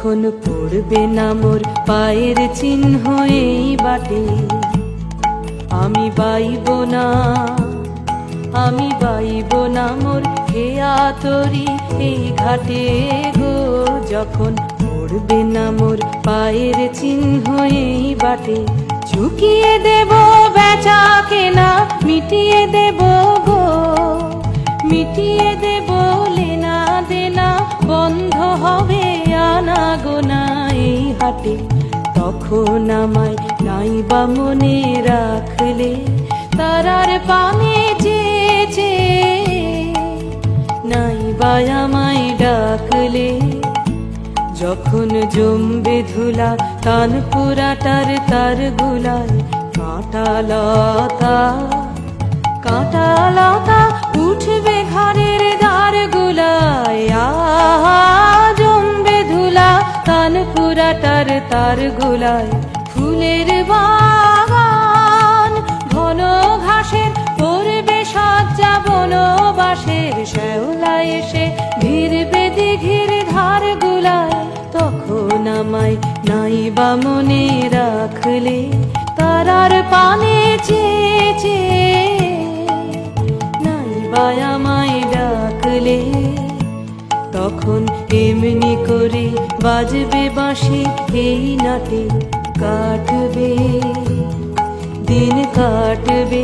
যখন পড়বে না মোর পায়ের চিহ্ন এই বাটে, আমি বাইব না, আমি বাইব না মোর খেয়া তরি এই ঘাটে গো। যখন পড়বে না মোর পায়ের চিহ্ন এই বাটে, ঝুঁকিয়ে দেব বেচা কেনা, মিটিয়ে দেব গো, মিটিয়ে দেব লেনা দেনা, বন্ধ হবে আনা গোনা এই হাটে। তখন আমায় নাইবা মনে রাখলে, তারার পানে চেয়েছে নাইবা আমায় ডাকলে। যখন জমবে ধুলা তানপুরাটার তার গুলায়, কাঁটা লতা কাঁটা লতা উঠবে ঘরের দ্বার গুলায়। জমবে ধুলা তানপুরাটার তার গুলায়, ফুলের বাগান ঘন ঘাসের পড়বে সজ্জা বনবাসের, শ্যাওলা এসে ভিড়বে দিঘির ধার গুলায়। তখন আমায় নাইবা মনে রাখলে, তারার পানে চেয়েছে নাইবা আমায় ডাকলে। তখন এমনি করে বাজবে বাঁশি এই নাটে, কাটবে দিন কাটবে,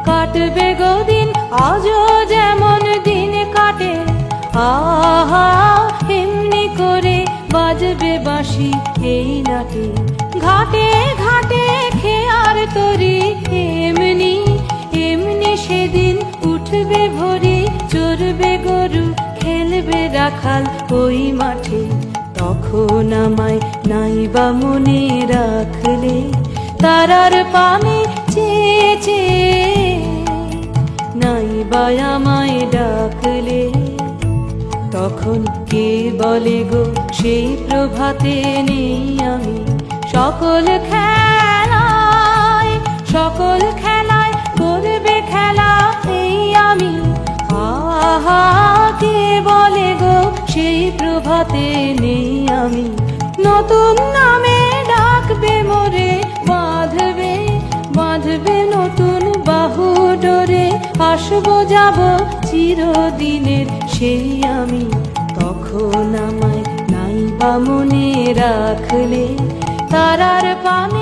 কাটবে গো দিন আজও যেমন দিন কাটে। আহা এমনি করে বাজবে বাঁশি এই নাটে, ঘাটে ঘাটে খেয়ার তরি এমনি এমনি সেদিন উঠবে ভরি, চড়বে গরু খেলবে রাখাল ওই মাঠে। তখন আমায় নাইবা মনে রাখলে, তারার পানে চেয়েছে নাইবা আমায় ডাকলে। তখন কে বলে গো সেই প্রভাতে নেই আমি, সকল খেলায় সকল খেলায় করবে খেলা এই আমি। আহা কে বলে গো সেই প্রভাতে নেই আমি, নতুন নামে ডাকবে মোরে, বাঁধবে বাঁধবে নতুন বাহু ডোরে। আসবো যাব চিরদিনের সেই আমি, তখন আমায় নাইবা মনে রাখলে, তারার পানে